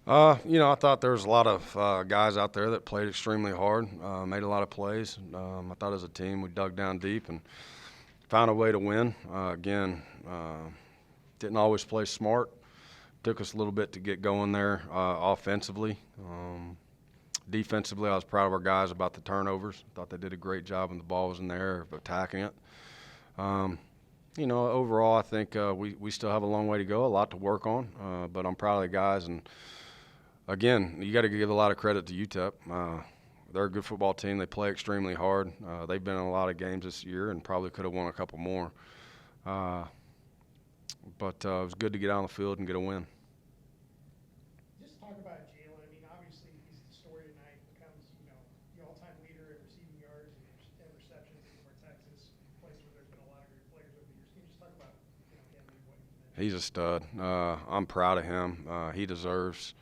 I thought there was a lot of guys out there that played extremely hard, made a lot of plays. I thought as a team we dug down deep and found a way to win. Didn't always play smart. Took us a little bit to get going there offensively. Defensively, I was proud of our guys about the turnovers. Thought they did a great job when the ball was in the air of attacking it. Um, Overall, I think we still have a long way to go, a lot to work on, but I'm proud of the guys. And again, you got to give a lot of credit to UTEP. They're a good football team. They play extremely hard. They've been in a lot of games this year and probably could have won a couple more. Uh, but it was good to get out on the field and get a win. Just talk about Jalen. I mean, obviously he's the story tonight. Becomes the all-time leader in receiving yards and receptions in North Texas, a place where there's been a lot of great players over the years. Can you just talk about him and what he's meant? He's a stud. I'm proud of him. Uh, he deserves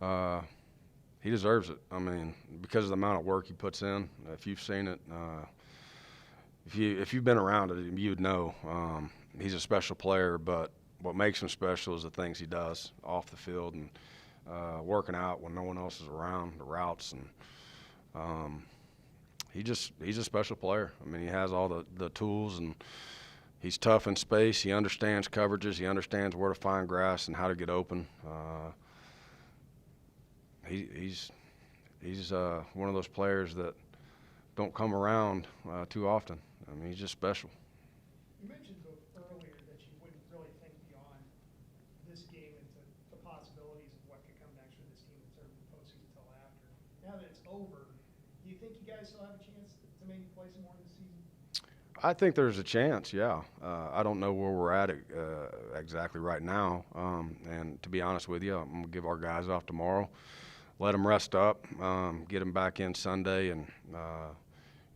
it. I mean, because of the amount of work he puts in. If you've seen it, if you've been around it, you'd know he's a special player. But what makes him special is the things he does off the field and working out when no one else is around, the routes, and he's a special player. I mean, he has all the tools, and he's tough in space. He understands coverages. He understands where to find grass and how to get open. He's one of those players that don't come around too often. I mean, he's just special. You mentioned earlier that you wouldn't really think beyond this game into the possibilities of what could come next for this team in terms of the postseason until after. Now that it's over, do you think you guys still have a chance to maybe play some more this season? I think there's a chance, yeah. I don't know where we're at exactly right now. And to be honest with you, I'm going to give our guys off tomorrow, let them rest up, get them back in Sunday. And,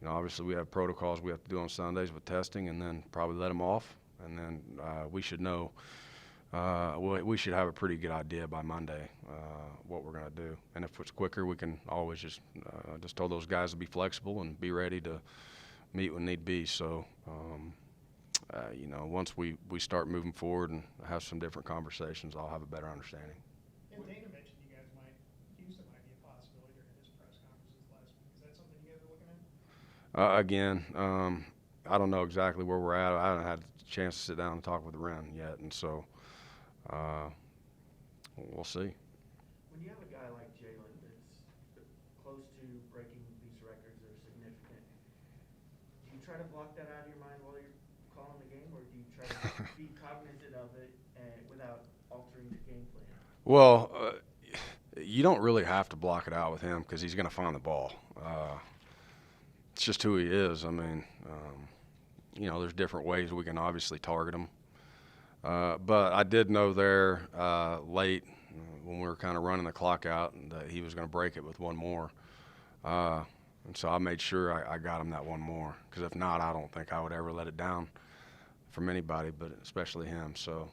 obviously we have protocols we have to do on Sundays with testing, and then probably let them off. And then we should know, we should have a pretty good idea by Monday what we're going to do. And if it's quicker, we can always just tell those guys to be flexible and be ready to meet when need be. So, once we start moving forward and have some different conversations, I'll have a better understanding. And Dana mentioned Houston might be a possibility during his press conferences last week. Is that something you guys are looking at? I don't know exactly where we're at. I haven't had a chance to sit down and talk with Ren yet, and so we'll see. When you have a guy like Jalen that's close to breaking these records that are significant, do you try to block that out of your mind while you're calling the game, or do you try to be cognizant of it without altering the game plan? Well, you don't really have to block it out with him because he's going to find the ball. It's just who he is. I mean, there's different ways we can obviously target him. But I did know there late when we were kind of running the clock out that he was going to break it with one more. And so I made sure I got him that one more, because if not, I don't think I would ever let it down from anybody, but especially him. So,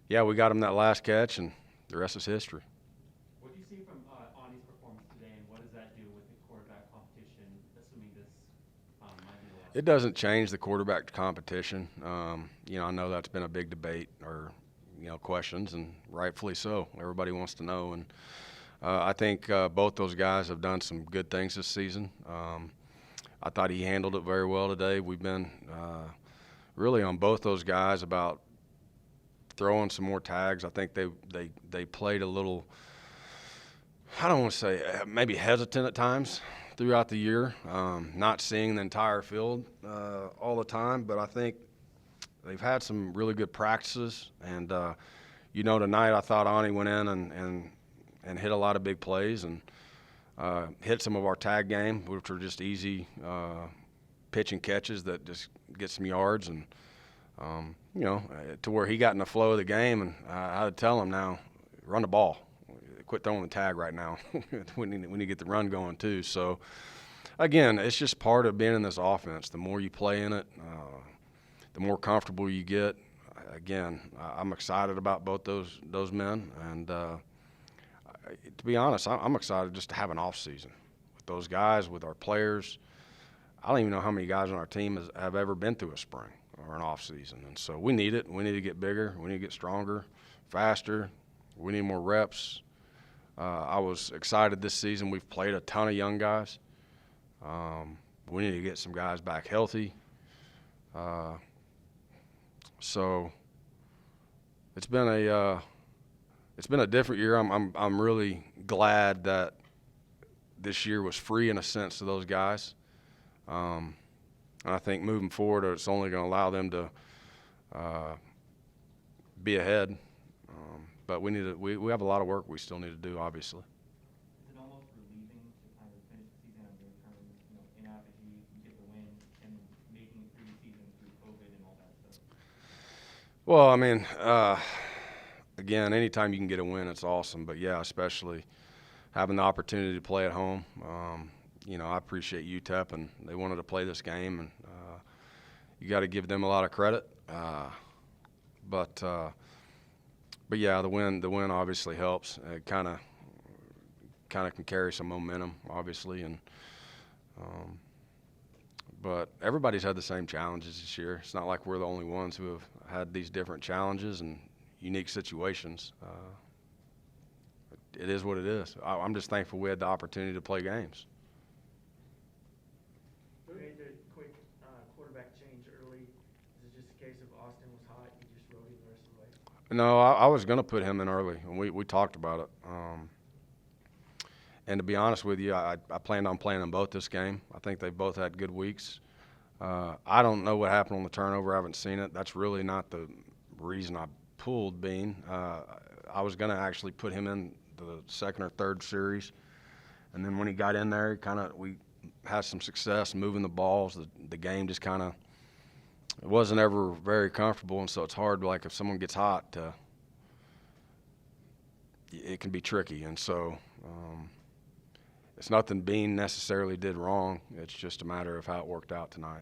we got him that last catch, and the rest is history. What do you see from Ani's performance today, and what does that do with the quarterback competition, assuming this might be the last? It doesn't change the quarterback competition. I know that's been a big debate or, questions, and rightfully so. Everybody wants to know. And I think both those guys have done some good things this season. I thought he handled it very well today. We've been really on both those guys about throwing some more tags. I think they played a little, I don't want to say maybe hesitant at times throughout the year, not seeing the entire field all the time. But I think they've had some really good practices. And, tonight I thought Ani went in and hit a lot of big plays and hit some of our tag game, which were just easy pitch and catches that just get some yards. And, to where he got in the flow of the game, and I had to tell him now, run the ball. Quit throwing the tag right now. we need to get the run going too. So, again, it's just part of being in this offense. The more you play in it, the more comfortable you get. Again, I'm excited about both those men, and to be honest, I'm excited just to have an off season with those guys, with our players. I don't even know how many guys on our team have ever been through a spring or an off season, and so we need it. We need to get bigger. We need to get stronger, faster, We need more reps. I was excited this season. We've played a ton of young guys. We need to get some guys back healthy. So it's been a different year. I'm really glad that this year was free in a sense to those guys. And I think moving forward, it's only going to allow them to be ahead. But we have a lot of work we still need to do, obviously. Is it almost relieving to kind of finish the season on good terms, in Apogee, you get the win, and making it through the season through COVID and all that stuff? Well, I mean, again, anytime you can get a win, it's awesome. But yeah, especially having the opportunity to play at home. I appreciate UTEP, and they wanted to play this game, and you got to give them a lot of credit. But yeah, the win obviously helps. It kind of can carry some momentum, obviously, and but everybody's had the same challenges this year. It's not like we're the only ones who have had these different challenges and unique situations. It is what it is. I'm just thankful we had the opportunity to play games. You made the quick quarterback change early. Is it just a case of Austin was hot, you just rode him the rest of the way? No, I was going to put him in early, and we talked about it. And to be honest with you, I planned on playing them both this game. I think they both had good weeks. I don't know what happened on the turnover. I haven't seen it. That's really not the reason I pulled Bean. I was going to actually put him in the second or third series. And then when he got in there, we had some success moving the balls. The game just it wasn't ever very comfortable, and so it's hard, like if someone gets hot, it can be tricky. And so it's nothing Bean necessarily did wrong. It's just a matter of how it worked out tonight.